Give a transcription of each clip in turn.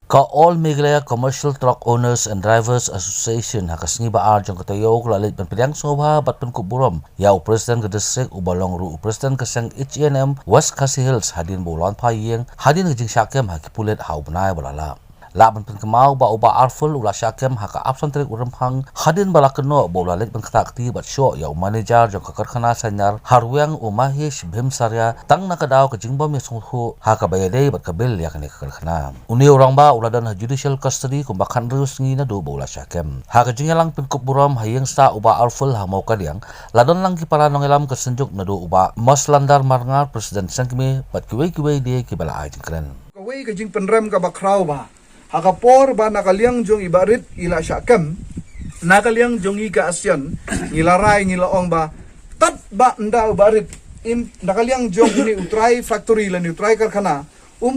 Ka All Meghalaya Commercial Truck Owners and Drivers Association hakasngi baar jong katayog lalit penpiliang sobha bat penkuburom ya Presiden ke District Ubalong Ru Presiden ke Sang H&M West Khasi Hills hadin bulan payeng hadin ngejing syakem hakipulet hau benai balala la ban penkemau ba uba arful ula syakem haka absen trik urempang hadin balakeno bola lit penkatakti bat show ya manager jong kakarkhana sanyar harwang umahish bhimsarya tang nakadaw kejing bom ya sunghu haka bayadei bat kabil ya kani kakarkhana uni orang ba uladan judicial custody kumbakan rius ngi na do bola syakem haka jing lang penkup buram hayeng sta uba arful ha mau kadiang ladon lang ki para nongelam kesenjuk na do uba maslandar marngar presiden sangkime bat kiwe dia ki bala ajing kren kawai kejing penrem ka bakrau ba hakapor ba nakaliang jong ibarit ila syakam nakaliang jong ika asyan ngilarai ngilaong ba tat ba nda barit im nakaliang jong ni utrai factory lan utrai karkhana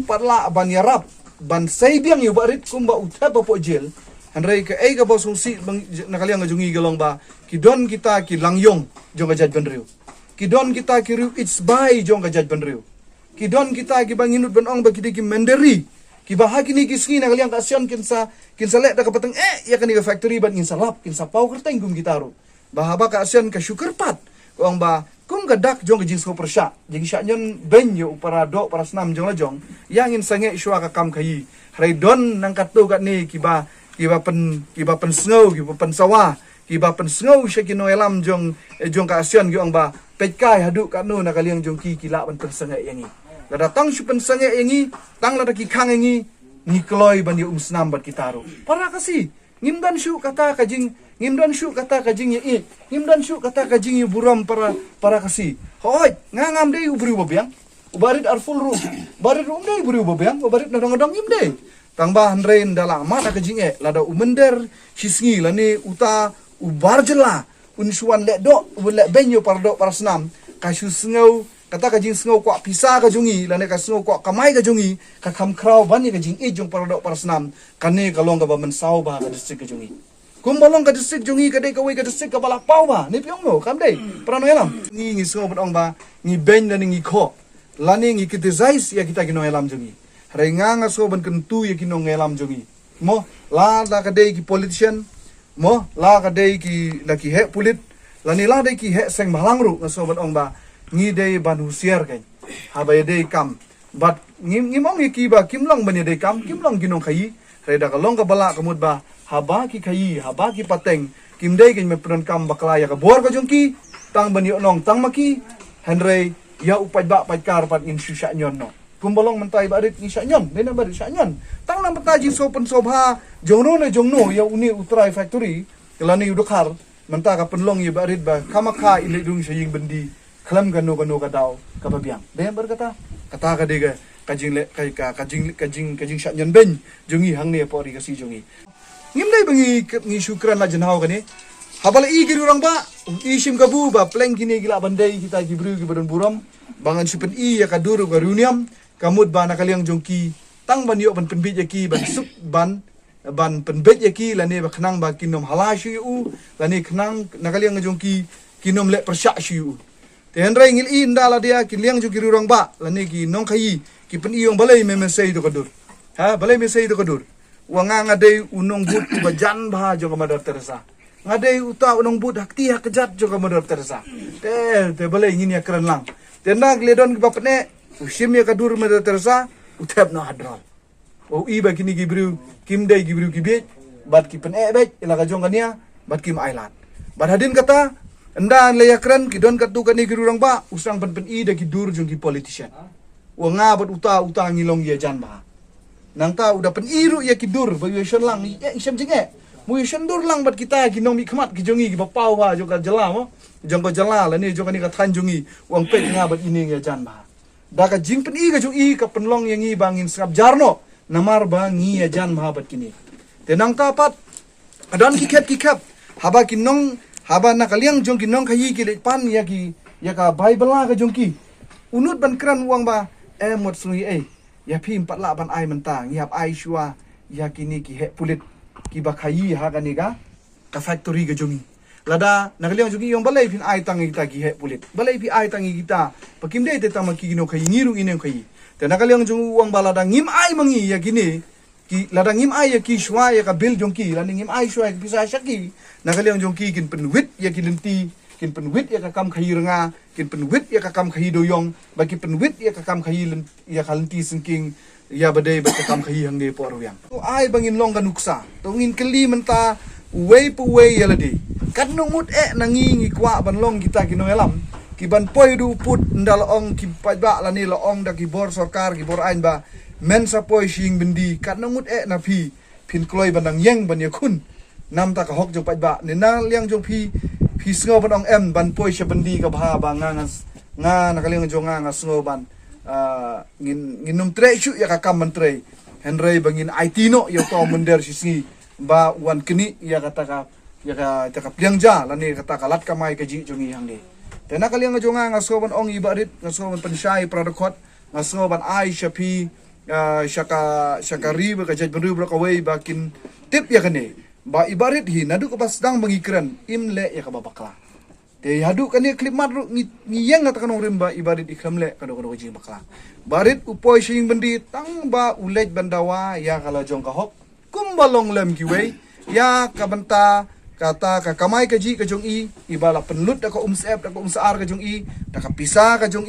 patla ban yarap ban saibiang yu barit kumba utha po jel hanrai ka ai ka bosung si nakaliang jong igalong ba kidon kita ki langyong jong gajat benriu kidon kita ki riu it's by jong gajat benriu kidon kita ki banginut benong ba kidi ki mandiri kibahagi ni kisni na kaliang kasyon kinsa lek da kapateng ya kani ka factory ban kinsa lap kinsa pau kerteng gum gitaro bahaba ka asyon ka syukurpat ko ang ba kum gadak jong jing sko persya jing sya nyon benyo para do para snam jong la jong yang in sange syua ka kam kai raidon nang katu kat ni kiba pen snow kiba pen sawa kiba pen snow sya kino elam jong ka asyon gi ang ba pekai hadu kat nu na kaliang jong ki kila ban pen sange yangi la datang syupen sange yangi tang la ki khang yangi ni kloi ban yu snam bat kitaro para kasi ngimdan syu kata kajing ye ngimdan syu kata kajing yu buram para kasi hoi ngangam dei ubri bobiang ubarit arful ru barit rum dei ubri bobiang ubarit nadong ngim dei tang ba hanrein dala mata kajing lada umender sisngi lani uta ubar jela unsuan lek do lek benyo para do para snam kasyu sengau kata kajing sengau kwa pisa ka jungi lane ka sengau kwa kamai ka jungi ka kham krau bani kajing jong para do para snam kane kalong ka ba mensau ba ka district ka jungi kumbalong ka district jungi ka dei ka wei ka district ka balak pau ba ni piong no kam dei prano elam ngi sengau bodong ba ngi ben dan ngi kho lane ngi criticize ya kita kino elam jungi renga so ban kentu ya kino elam jungi mo la ka dei ki politician mo la ka dei ki la ki he pulit lani la dei ki he seng balang ru ngaso bodong ba ngi dei ban husiar kan habay dei kam but ngi mong ki ba kimlong ban dei kam kimlong ginong khai reda kalong ka bala kamut ba haba ki khai haba ki pateng kim dei kin me pran kam bakla ya ka bor ka jongki tang ban yo nong tang maki henrei ya upaj ba pajkar pat in sya nyon no kumbalong mentai barit ni sya nyon dei na barit sya nyon tang nam pataji sopen sobha jongno ya uni utrai factory kelani udukhar menta ka penlong ya barit ba kamakha ilidung saying bendi kelam ganu kadau kababiang dem berkata kata kadega kajing le kajing syanyon ben jungi hang ne pori kasi jungi ngim dai bangi syukran la jenhau kani habala i giru orang ba isim gabu ba pleng kini gila bandai kita gibru gibron buram bangan sipen i ya kadur garuniam kamut ba nakaliang jongki tang ban yo ban penbit yaki ban sup ban penbet yaki lane ba khnang ba kinom halashu u lane khnang nakaliang jongki kinom le persya shu tenrai ngil inda la dia ki liang ju ki rurang ba lani ki nong khai ki pen iong balai me mesei do kadur balai mesei do kadur wanga ngadei unong but ba jan ba jo ka madar teresa ngadei uta unong but hakti hak kejat jo ka madar teresa te balai ngin ya keren lang tenda gledon ki bapne usim ya kadur madar teresa utap no hadral o i ba kini gibru kimdei gibru kibet bat ki pen bet ila ka jong kania bat kim island bat hadin kata anda layakran kidon katu kani girurang ba usang pen i da kidur jong ki politician wanga bat uta ngilong ya jan ba nang ta udah pen iru ya kidur ba yusion lang ya isam jinge mu yusion dur lang bat kita kinong mi khamat ki jongi ki bapau ha jo ka jala mo jong ko jala la ni jo kani ka than jongi wang pe nga bat ini ya jan ba da ka jing pen i ka jo i ka penlong yang i bangin sap jarno namar ba ngi ya jan ba bat kini tenang ta pat adan ki kep haba kinong haba nakaliang jongki nong khayi ki pan ya ka bible la ka jongki unut ban kran uang ba mot sui ya phim patla ban ai mentang ya ai shua ya kini ki he pulit ki bakhayi ha kani ka factory ka jungi lada nagaliang jungi yung balay pin ai tangi kita ki he pulit balay pi ai tangi kita pakim de te tama ki gino khayi ngirung inen khayi te nagaliang jungu uang balada ngim ai mangi ya kini ki ladang ngim ai ya ki shwa ya ka bil jongki lan ngim ai shwa ya bisa shaki nagaliang jongki kin penwit ya ki lenti kin penwit ya ka kam khayi renga kin penwit ya ka kam khayi doyong bagi penwit ya ka kam khayi ya kalenti singking ya badai ba ka kam khayi hang de por yang to ai bangin long kanuksa to ngin keli menta way pu way ya ladi kan nungmut nangi ngi kwa ban long kita ki noelam ki ban poi du put ndal ong ki pajba lani la ong da ki bor sarkar ki bor ain ba men sa poi shing bendi kan nungmut na phi phin kloi bandang yeng ban ya kun nam ta ka hok jong pajba ne na liang jong phi sngo ban ong ban poi sha bendi ka bha ba nga nakaliang jong nga sngo ban ngin num tre shu ya ka kam man tre henry bangin aitino ya to mender sisi ba wan kini ya kata ka ya ka pliang ja lani kata kalat kamai ka ji jongi hang de tena kaliang jong nga sngo ban ong ibarit sngo ban pensyai pradokot sngo ban ai shapi shaka riba ka jaj benru ka wei bakin tip ya kane ba ibarit hi nadu ka pasdang mangikran imle ya ka babakla te hadu kani klip madru ngiyang ngata kanong rimba ibarit ikramle kado ji bakla barit upoi shing bendi tang ba ulet bandawa ya kala jong ka hok kumbalong lem kiwei ya ka banta kata ka kamai ka ji ka jong ibala penlut da ka umsep da ka umsaar ka jong da ka pisa ka jong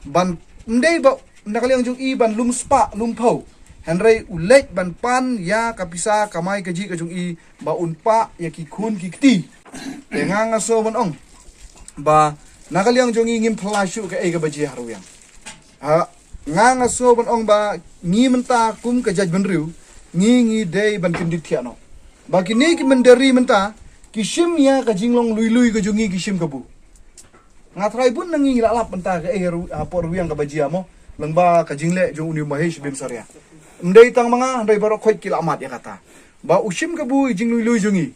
ban ndei ba nakaliang jong ban lumspa lumpau henry ulet ban pan ya kapisa kamai ka ji ka jong ba unpa ya ki kun ki kti tenga so ban ong ba nakaliang jong ngim plashu ka ka baji haruyang nga so ban ong ba ngi menta kum ka jaj benriu ngi dei ban kindit thiano ba kini ki menderi menta kishim ya ka jinglong lui ka jong kishim ka bu ngatrai pun nangi lalap menta ka por ruyang ka baji amo langba ka jingle jong uni mahesh bim sarya ndai tang mga ndai baro khoi kila amat ya kata ba usim ka bu jing lui jongi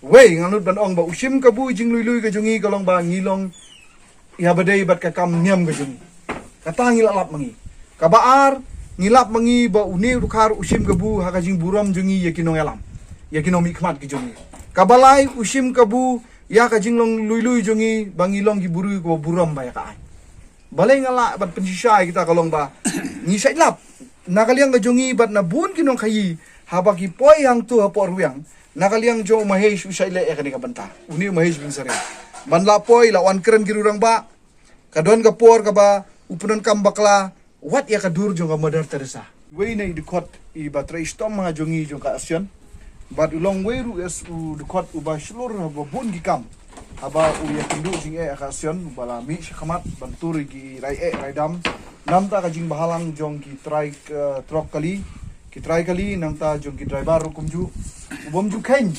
wei ngalut ban ong ba usim ka bu jing lui ka jongi kalong ba ngilong ya badai bat ka kam niam ka jongi kata ngilap mangi kabaar ngilap mangi ba uni rukhar usim ka bu ha ka jing buram jongi ya kinong elam ya kinong mikmat ki jongi kabalai usim ka bu ya ka jinglong lui jongi bangilong ki buru ko buram ba ya ka balai ngala bat pensisai kita kalong ba ni lap nakaliang ka jongi bat na bun kinong khayi habaki poi yang tu por wiang nakaliang jo mahesh usai le ekani ka banta uni mahesh bin sare banla poi lawan keren kirurang ba kadon ka por ka ba upunan kam bakla wat ya ka dur jo ka Mother Teresa wei nei dikot I batra istom mga jongi jo ka asyon bat ulong wei ru es u dikot u ba shlur ba bun ki kam haba u ya kindu jing ka asyon bala mi shakamat banturi ki rai dam namta ka jing bahalang jong ki try trok kali nang ta jong ki driver kumju ubom ju khen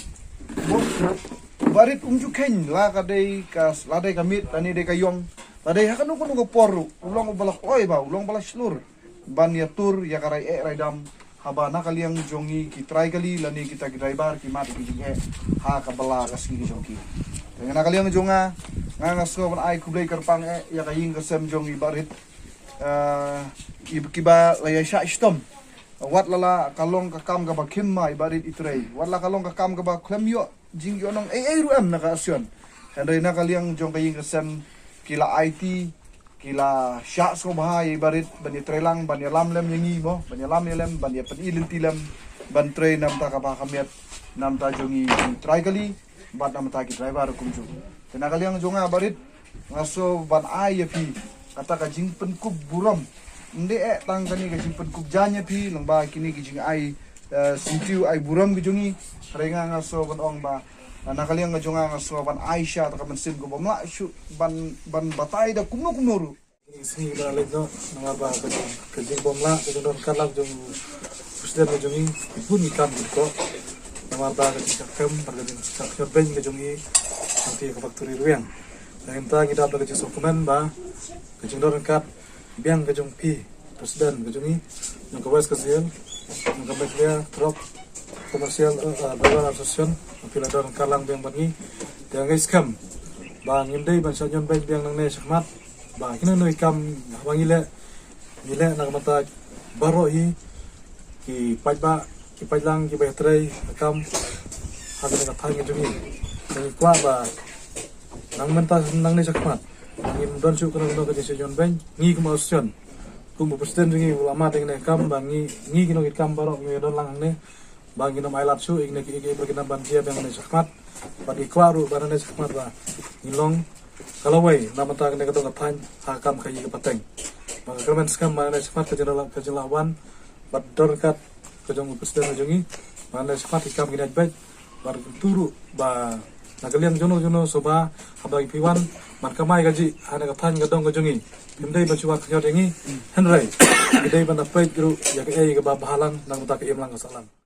barit umju khen la ka dei ka ladai kamit tani de kayong ladai ha kanu ko por ulong balak oi ba ulong balak slur ban ya tur ya karai raidam haba nakaliang jongi ki try kali lani kita ki driver ki mat ki jing ha ka bala ka sigi jongki dengan nakaliang jonga nga so ban ai kublai karpang ya kaying kasem jongi barit kiba laya sha istom wat lala kalong ka kam ka ba khimma ibarit itrei wat la kalong ka kam ka ba khlemyo jing yo nong ai ruam na ka asyon handai na kaliang jong kaying kasem kila IT kila sha so ba ibarit ban itrelang ban yalam lem yangi mo ban yalam lem ban ya penilin tilam ban tre nam ta ka ba kamiat nam ta jongi try kali bat nam ta ki driver kumju tena kaliang jonga barit ngaso ban ai ya pi kata ka jing penkub buram nde tang kani ka jing penkub janya pi lengba kini ki jing ai sintiu ai buram ki jongi renga ngaso ban ong ba nakaliang ngajonga ngaso ban Aisha ta ka mensin ko bamla shu ban batai da kumno kumnoru sini bala no nga ba ka jing bamla ka don kalak jong pusder ka jongi bun ikam ko namata ka sakam pargadin sakam ben ka jongi nanti ka factory ruang dan kita dapat ka dokumen ba kajing doron kat biang kajong pi presiden kajungi yang kawas kasian yang kabeklia truk komersial dalam asosian pila doron kalang biang bangi yang guys kam bang indai ban sanyon baik biang nang ne sakmat ba kini no ikam bangile nak mata baro hi ki pajlang ki betre akam hadin ka thang jumi ni kwa ba nang menta nang ni sakmat ngin don su kana no ka dise jon ben ngi kuma usion kum presiden ngi ulama ding ne kam bangi ngi kino ki kam baro ngi don lang ne bangi no mai lat su igne ki berkena banjia bang ne sakmat padi kwa ru barane sakmat ba ngilong kalau wei nama tak ne ka to ka than hakam kai ka pateng maka kermen skam mana sakmat ka jelawan bad dorkat ka jong presiden jongi mana sakmat ikam gina baik bar turu ba nakaliang jono soba habagi piwan man kamai gaji hana ka than gadong ka jongi pimdai ba chuwa kyo dengi henrai idai ban apai gru ya ka ei ka ba bahalang nang ta ka im lang ka salang